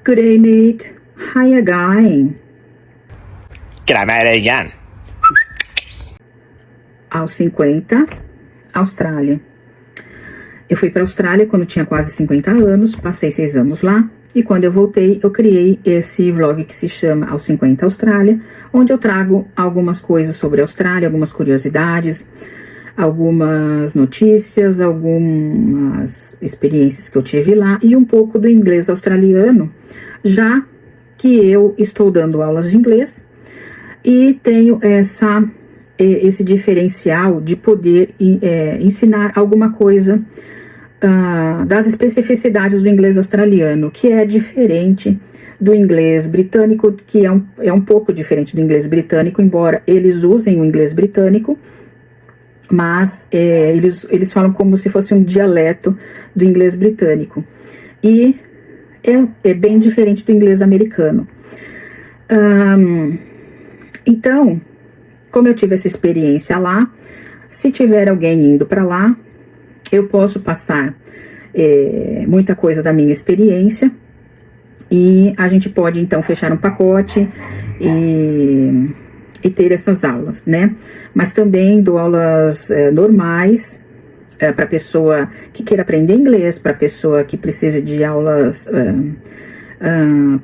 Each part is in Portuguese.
Good day, mate. How you going? G'day, mate. How you going? Aos 50, Austrália. Eu fui para a Austrália quando tinha quase 50 anos, passei 6 anos lá, e quando eu voltei, eu criei esse vlog que se chama Aos 50 Austrália, onde eu trago algumas coisas sobre a Austrália, algumas curiosidades, algumas notícias, algumas experiências que eu tive lá, e um pouco do inglês australiano, já que eu estou dando aulas de inglês, e tenho esse diferencial de poder ensinar alguma coisa das especificidades do inglês australiano, que é diferente do inglês britânico, que é um pouco diferente do inglês britânico, embora eles usem o inglês britânico, mas eles falam como se fosse um dialeto do inglês britânico. E é bem diferente do inglês americano. Então, como eu tive essa experiência lá, se tiver alguém indo para lá, eu posso passar muita coisa da minha experiência e a gente pode então fechar um pacote e ter essas aulas, né? Mas também dou aulas normais para pessoa que queira aprender inglês, para pessoa que precisa de aulas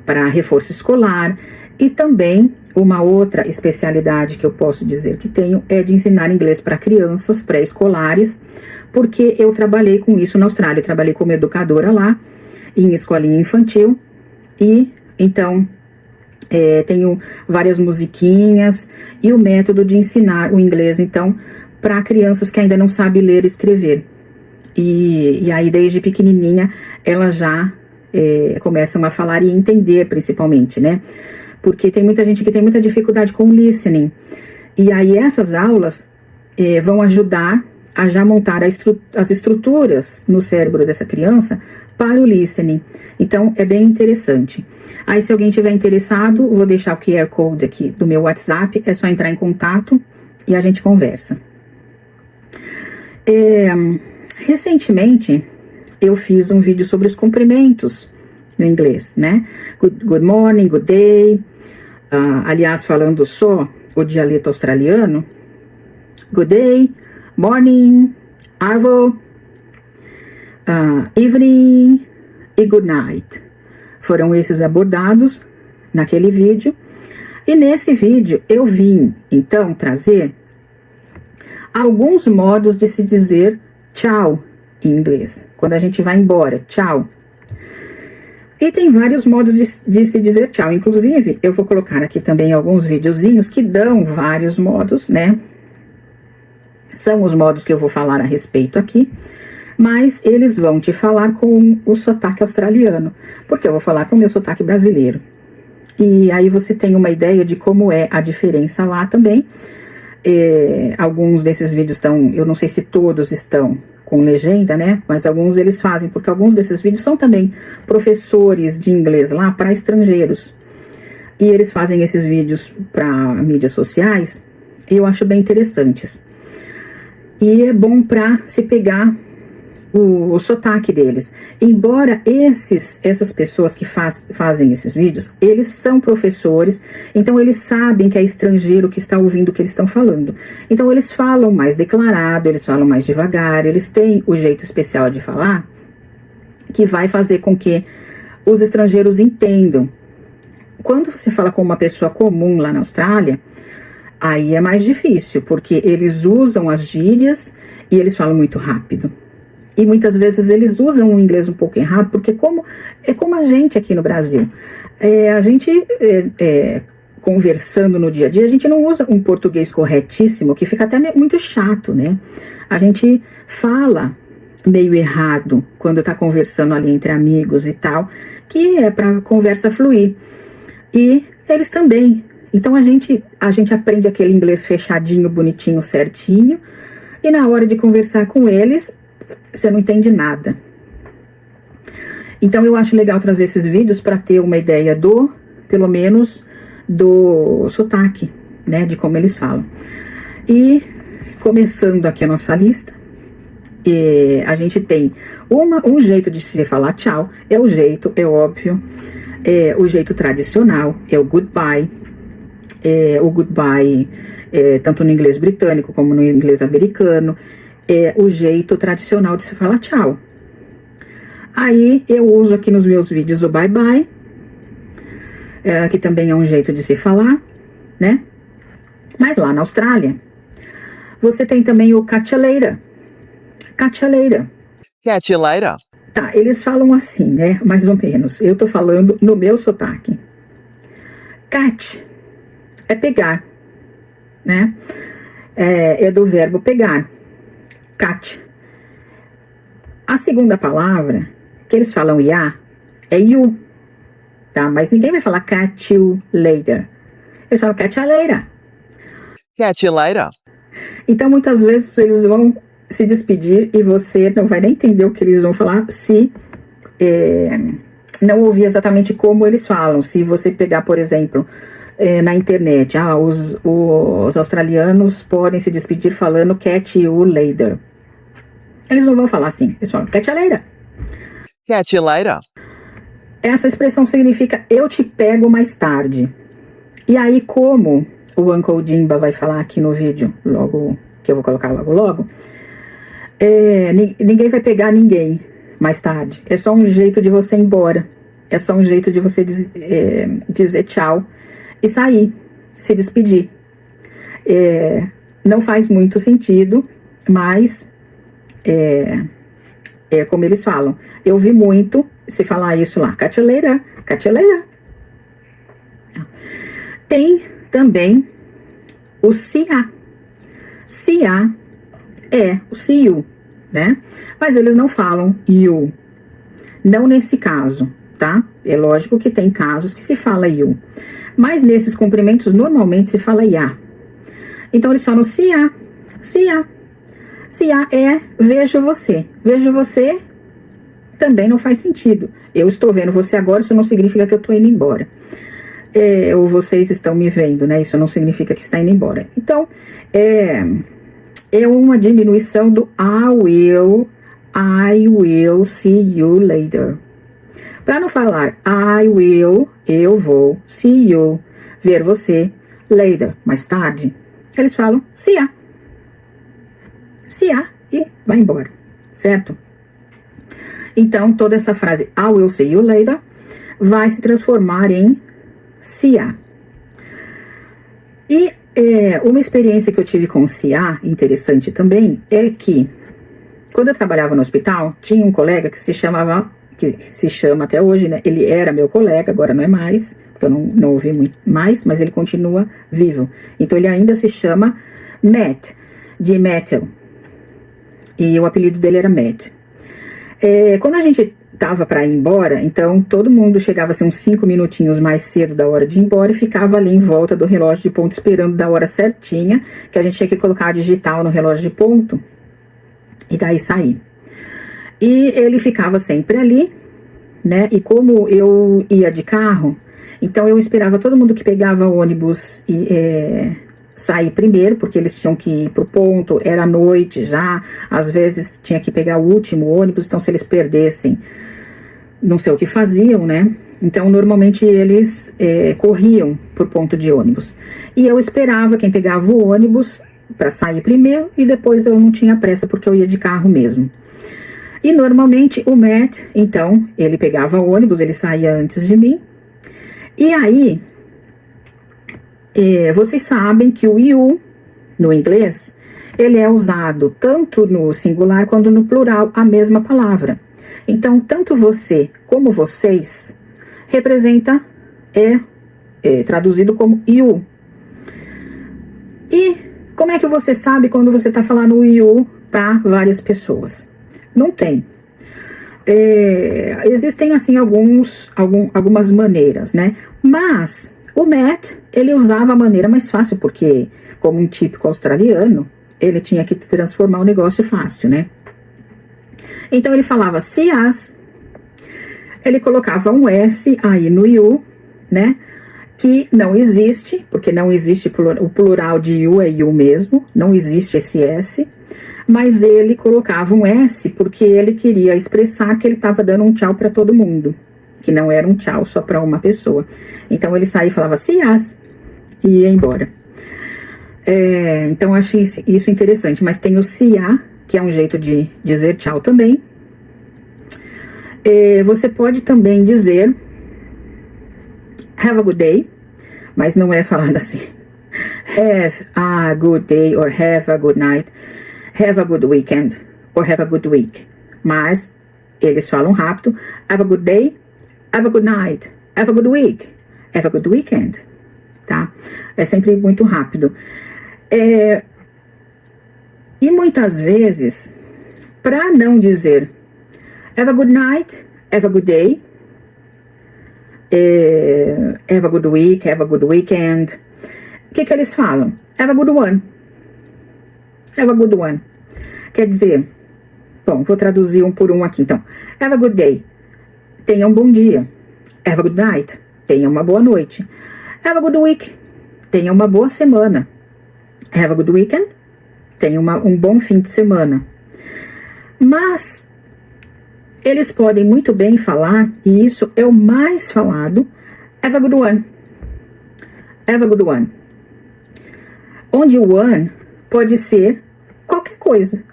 para reforço escolar, e também uma outra especialidade que eu posso dizer que tenho é de ensinar inglês para crianças pré-escolares, porque eu trabalhei com isso na Austrália, eu trabalhei como educadora lá, em escolinha infantil, e então tenho várias musiquinhas e o método de ensinar o inglês, então, para crianças que ainda não sabem ler e escrever. E aí, desde pequenininha, elas já começam a falar e entender, principalmente, né? Porque tem muita gente que tem muita dificuldade com o listening. E aí, essas aulas vão ajudar a já montar as estruturas no cérebro dessa criança para o listening. Então, é bem interessante. Aí, se alguém tiver interessado, vou deixar o QR Code aqui do meu WhatsApp, é só entrar em contato e a gente conversa. Recentemente, eu fiz um vídeo sobre os cumprimentos no inglês, né? Good morning, good day. Aliás, falando só o dialeto australiano, good day, morning, arvo, evening e good night. Foram esses abordados naquele vídeo. E nesse vídeo eu vim, então, trazer alguns modos de se dizer tchau em inglês. Quando a gente vai embora, tchau. E tem vários modos de se dizer tchau. Inclusive, eu vou colocar aqui também alguns videozinhos que dão vários modos, né? São os modos que eu vou falar a respeito aqui. Mas eles vão te falar com o sotaque australiano, porque eu vou falar com o meu sotaque brasileiro. E aí você tem uma ideia de como é a diferença lá também. Alguns desses vídeos estão, eu não sei se todos estão com legenda, né? Mas alguns eles fazem, porque alguns desses vídeos são também professores de inglês lá para estrangeiros. E eles fazem esses vídeos para mídias sociais, e eu acho bem interessantes. E é bom para se pegar o sotaque deles. Embora essas pessoas que fazem esses vídeos, eles são professores, então eles sabem que é estrangeiro que está ouvindo o que eles estão falando. Então eles falam mais declarado, eles falam mais devagar, eles têm o jeito especial de falar, que vai fazer com que os estrangeiros entendam. Quando você fala com uma pessoa comum lá na Austrália, aí é mais difícil, porque eles usam as gírias e eles falam muito rápido. E muitas vezes eles usam o inglês um pouco errado, porque é como a gente aqui no Brasil. A gente, conversando no dia a dia, a gente não usa um português corretíssimo, que fica até muito chato, né? A gente fala meio errado quando tá conversando ali entre amigos e tal, que é para conversa fluir. E eles também. Então a gente aprende aquele inglês fechadinho, bonitinho, certinho, e na hora de conversar com eles, você não entende nada. Então eu acho legal trazer esses vídeos para ter uma ideia pelo menos, do sotaque, né, de como eles falam. E começando aqui a nossa lista, a gente tem um jeito de se falar tchau, é óbvio, O jeito tradicional é o goodbye. O goodbye, tanto no inglês britânico como no inglês americano, é o jeito tradicional de se falar tchau. Aí eu uso aqui nos meus vídeos o bye-bye, que também é um jeito de se falar, né? Mas lá na Austrália, você tem também o catch you later. Catch you later. Catch you later. Tá, eles falam assim, né? Mais ou menos. Eu tô falando no meu sotaque. Catch é pegar, né? É do verbo pegar. Catch. A segunda palavra, que eles falam ya, é you, tá? Mas ninguém vai falar catch you later. Eles falam catch you later. Catch you later. Então, muitas vezes, eles vão se despedir e você não vai nem entender o que eles vão falar se não ouvir exatamente como eles falam. Se você pegar, por exemplo, na internet, os australianos podem se despedir falando catch you later. Eles não vão falar assim, eles falam catch you later. Catch you later. Essa expressão significa eu te pego mais tarde. E aí, como o Uncle Jimba vai falar aqui no vídeo, logo que eu vou colocar logo, ninguém vai pegar ninguém mais tarde. É só um jeito de você ir embora. É só um jeito de você dizer tchau e sair, se despedir. Não faz muito sentido, mas como eles falam. Eu vi muito se falar isso lá. Catch you later, catch you later. Tem também o see ya. See ya é o see you, né? Mas eles não falam you. Não nesse caso, tá? É lógico que tem casos que se fala you. Mas nesses cumprimentos, normalmente se fala ya. Então, eles falam see ya, see ya. See ya é vejo você. Vejo você também não faz sentido. Eu estou vendo você agora, isso não significa que eu estou indo embora. Ou vocês estão me vendo, né? Isso não significa que está indo embora. Então, é uma diminuição do I will see you later. Para não falar eu vou, see you, ver você, later, mais tarde, eles falam see ya. See ya e vai embora, certo? Então, toda essa frase I will see you later vai se transformar em see ya. E uma experiência que eu tive com o see ya, interessante também, é que quando eu trabalhava no hospital, tinha um colega que se chama até hoje, né? Ele era meu colega, agora não é mais, porque eu não ouvi muito mais, mas ele continua vivo. Então ele ainda se chama Matt, de Metal. E o apelido dele era Matt. Quando a gente tava para ir embora, então todo mundo chegava assim, uns 5 minutinhos mais cedo da hora de ir embora e ficava ali em volta do relógio de ponto esperando da hora certinha, que a gente tinha que colocar a digital no relógio de ponto e daí sair. E ele ficava sempre ali, né? E como eu ia de carro, então eu esperava todo mundo que pegava ônibus e sair primeiro, porque eles tinham que ir pro ponto, era noite já, às vezes tinha que pegar o último ônibus, então se eles perdessem, não sei o que faziam, né? Então normalmente eles corriam pro ponto de ônibus. E eu esperava quem pegava o ônibus para sair primeiro e depois eu não tinha pressa porque eu ia de carro mesmo. E normalmente o Matt, então, ele pegava o ônibus, ele saía antes de mim. E aí, vocês sabem que o you, no inglês, ele é usado tanto no singular quanto no plural, a mesma palavra. Então, tanto você como vocês representa, traduzido como you. E como é que você sabe quando você está falando you para várias pessoas? Não tem. Existem, assim, algumas maneiras, né? Mas o Matt, ele usava a maneira mais fácil, porque, como um típico australiano, ele tinha que transformar o negócio fácil, né? Então, ele falava see as, ele colocava um S aí no you, né? Que não existe, porque não existe o plural de you é you mesmo, não existe esse S. Mas ele colocava um S porque ele queria expressar que ele estava dando um tchau para todo mundo. que não era um tchau só para uma pessoa. Então ele saía e falava see us e ia embora. Então eu achei isso interessante, mas tem o see ya, que é um jeito de dizer tchau também. Você pode também dizer have a good day, mas não é falado assim. Have a good day, or have a good night, have a good weekend, or have a good week. Mas eles falam rápido, have a good day, have a good night, have a good week, have a good weekend, tá? É sempre muito rápido. E muitas vezes, para não dizer have a good night, have a good day, have a good week, have a good weekend, o que eles falam? Have a good one. Have a good one. Quer dizer, bom, vou traduzir um por um aqui, então. Have a good day. Tenha um bom dia. Have a good night. Tenha uma boa noite. Have a good week. Tenha uma boa semana. Have a good weekend. Tenha um bom fim de semana. Mas eles podem muito bem falar, e isso é o mais falado, have a good one. Have a good one. Onde o one pode ser qualquer coisa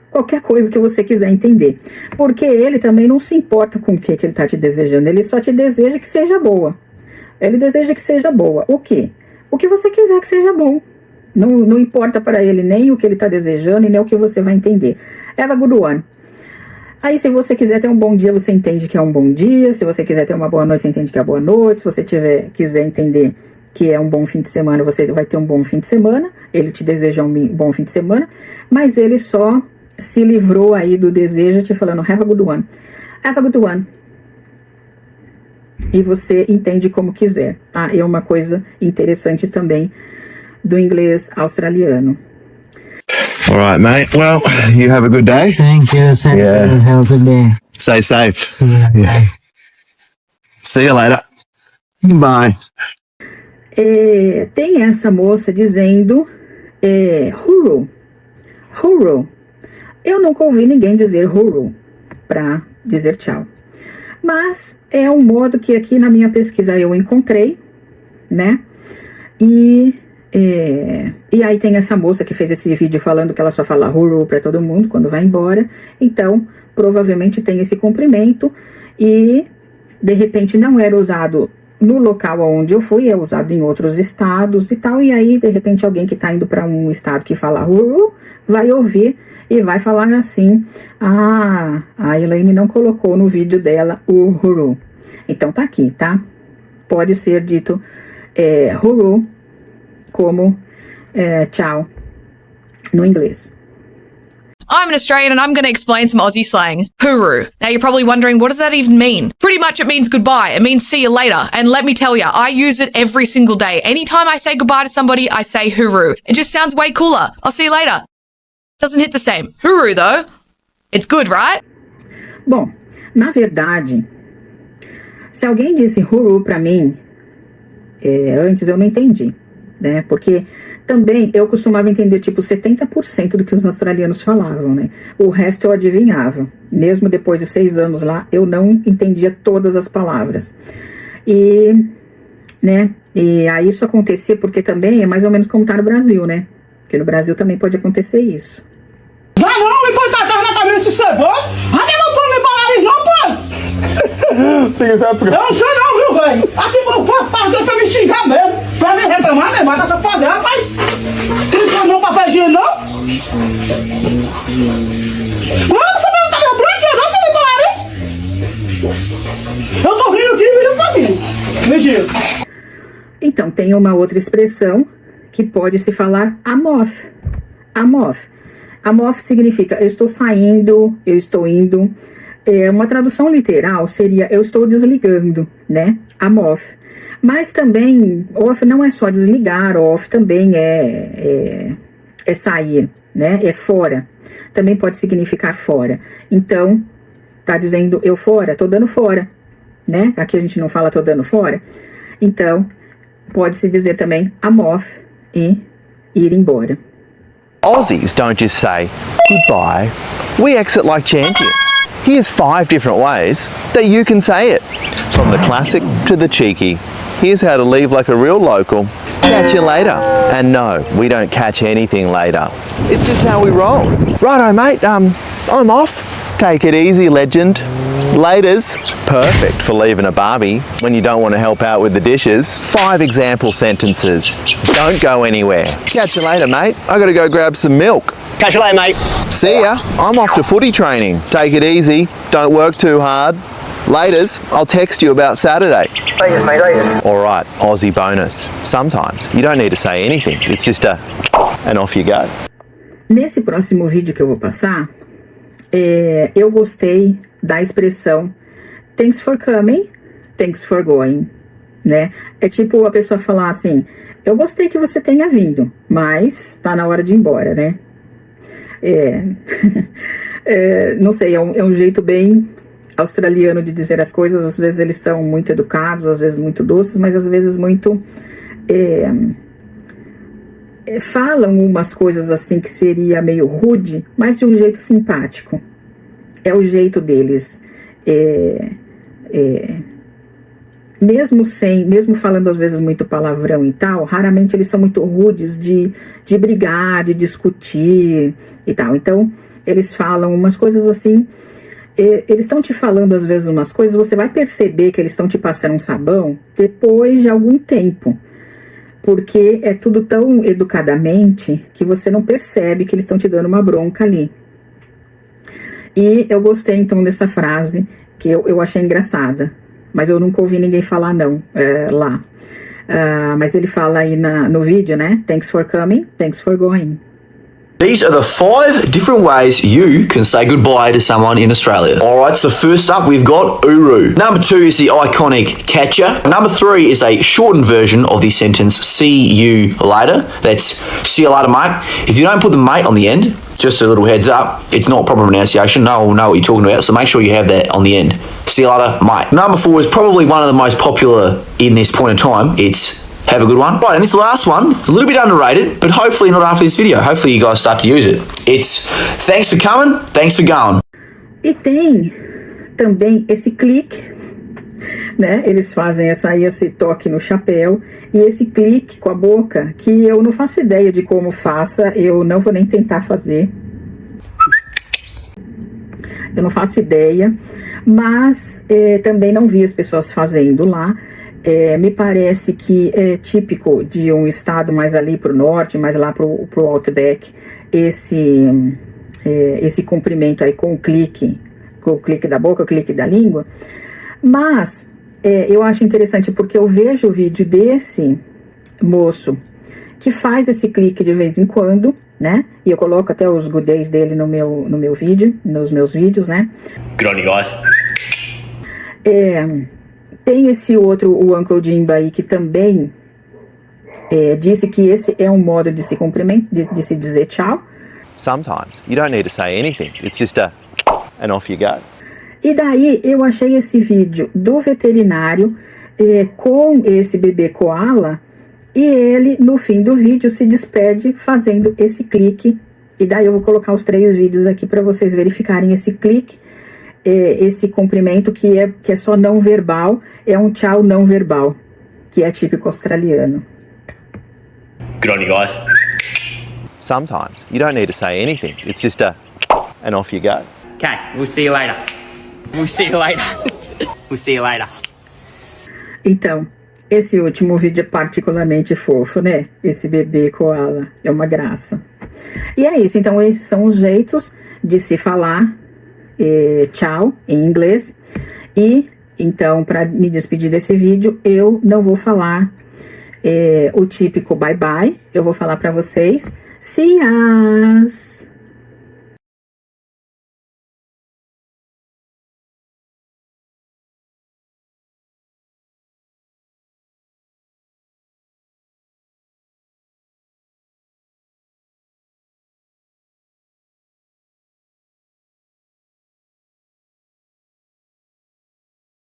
que você quiser entender. Porque ele também não se importa com o que ele está te desejando, ele só te deseja que seja boa. Ele deseja que seja boa. O quê? O que você quiser que seja bom. Não importa para ele nem o que ele está desejando e nem o que você vai entender. Have a good one. Aí, se você quiser ter um bom dia, você entende que é um bom dia. Se você quiser ter uma boa noite, você entende que é boa noite. Se você quiser entender que é um bom fim de semana, você vai ter um bom fim de semana. Ele te deseja um bom fim de semana, mas ele só se livrou aí do desejo te falando have a good one. Have a good one. E você entende como quiser, tá? É uma coisa interessante também do inglês australiano. All right, mate. Well, you have a good day. Thank you. Thank Yeah. you. Have a good day. Stay safe. Yeah. See you later. Bye. Tem essa moça dizendo hurru. Hurru. Eu nunca ouvi ninguém dizer hurru para dizer tchau. Mas é um modo que aqui na minha pesquisa eu encontrei, né? E aí tem essa moça que fez esse vídeo falando que ela só fala hurru para todo mundo quando vai embora. Então, provavelmente tem esse cumprimento e, de repente, não era usado no local onde eu fui, é usado em outros estados e tal. E aí, de repente, alguém que está indo para um estado que fala hurru vai ouvir e vai falar assim: ah, a Elaine não colocou no vídeo dela o hurru. Então tá aqui, tá? Pode ser dito hurru como tchau no inglês. I'm an Australian and I'm going to explain some Aussie slang. Hooroo. Now you're probably wondering, what does that even mean? Pretty much it means goodbye. It means see you later. And let me tell you, I use it every single day. Anytime I say goodbye to somebody, I say hooroo. It just sounds way cooler. I'll see you later. Doesn't hit the same. Hooroo though. It's good, right? Bom, na verdade, se alguém disse hooroo pra mim, antes eu não entendi, né? Porque também eu costumava entender tipo 70% do que os australianos falavam, né? O resto eu adivinhava. Mesmo depois de 6 anos lá, eu não entendia todas as palavras. E aí isso acontecia porque também é mais ou menos como tá no Brasil, né? Porque no Brasil também pode acontecer isso. Vai não, me põe tatar na cabeça esse ceboso. Até não põe me parar não, pô. Eu não sei não, viu, velho? Aqui foi pra me xingar mesmo. Pra me reclamar, né? Mas essa fazer, rapaz. Não não papelzinho, não? Mano, você não tá me branquinha, não? Você me parar isso? Eu tô rindo aqui, eu tô rindo. Mentira. Então, tem uma outra expressão que pode se falar I'm off. I'm off. I'm off significa eu estou saindo, eu estou indo. Uma tradução literal seria eu estou desligando, né? I'm off. Mas também, off não é só desligar, off também é sair, né? É fora. Também pode significar fora. Então, tá dizendo eu fora, tô dando fora, né? Aqui a gente não fala tô dando fora. Então, pode-se dizer também I'm off e ir embora. Aussies don't just say goodbye. We exit like champions. Here's 5 different ways that you can say it. From the classic to the cheeky. Here's how to leave like a real local. Catch you later. And no, we don't catch anything later. It's just how we roll. Righto, mate, I'm off. Take it easy, legend. Laters, perfect for leaving a barbie when you don't want to help out with the dishes. 5 example sentences. Don't go anywhere. Catch you later, mate. I gotta go grab some milk. Catch you later, mate. See ya. I'm off to footy training. Take it easy. Don't work too hard. Laters, I'll text you about Saturday. Laters, mate, laters. All right, Aussie bonus. Sometimes you don't need to say anything. It's just and off you go. Nesse próximo vídeo que eu vou passar, eu gostei da expressão thanks for coming, thanks for going, né? É tipo a pessoa falar assim, eu gostei que você tenha vindo, mas tá na hora de ir embora, né? Não sei, é um jeito bem australiano de dizer as coisas. Às vezes eles são muito educados, às vezes muito doces, mas às vezes muito... falam umas coisas assim que seria meio rude, mas de um jeito simpático. É o jeito deles. Mesmo falando às vezes muito palavrão e tal, raramente eles são muito rudes de brigar, de discutir e tal. Então, eles falam umas coisas assim, eles estão te falando às vezes umas coisas, você vai perceber que eles estão te passando um sabão depois de algum tempo. Porque é tudo tão educadamente que você não percebe que eles estão te dando uma bronca ali. E eu gostei então dessa frase, que eu achei engraçada. Mas eu nunca ouvi ninguém falar não, lá. Mas ele fala aí no vídeo, né? Thanks for coming, thanks for going. These are the 5 different ways you can say goodbye to someone in Australia. Alright, so first up we've got Uru. Number 2 is the iconic catcha. Number 3 is a shortened version of the sentence see you later. That's see you later, mate. If you don't put the mate on the end, just a little heads up, it's not proper pronunciation. No one will know what you're talking about, so make sure you have that on the end. See you later, mate. Number 4 is probably one of the most popular in this point in time. It's have a good one. Right, and this last one is a little bit underrated, but hopefully not after this video. Hopefully you guys start to use it. It's thanks for coming, thanks for going. E tem também esse clique, né? Eles fazem esse toque no chapéu e esse clique com a boca, que eu não faço ideia de como faça, eu não vou nem tentar fazer. Eu não faço ideia, mas também não vi as pessoas fazendo lá. Me parece que é típico de um estado mais ali para o norte, mais lá para o Outback, esse comprimento aí com o clique da boca, o clique da língua. Mas eu acho interessante porque eu vejo o vídeo desse moço que faz esse clique de vez em quando, né? E eu coloco até os good days dele no meu vídeo, nos meus vídeos, né? Good on you guys. Tem esse outro, o Uncle Jimba aí, que também disse que esse é um modo de se cumprimentar, de se dizer tchau. Sometimes you don't need to say anything. It's just and off you go. E daí eu achei esse vídeo do veterinário com esse bebê koala e ele, no fim do vídeo, se despede fazendo esse clique. E daí eu vou colocar os 3 vídeos aqui para vocês verificarem esse clique. Esse cumprimento que é só não verbal, é um tchau não verbal, que é típico australiano. Good on you guys. Sometimes you don't need to say anything. It's just and off you go. Okay, we'll see you later. We'll see you later. We'll see you later. Então, esse último vídeo é particularmente fofo, né? Esse bebê koala é uma graça. E é isso, então esses são os jeitos de se falar tchau em inglês. E então, para me despedir desse vídeo, eu não vou falar o típico bye bye, eu vou falar para vocês see yas.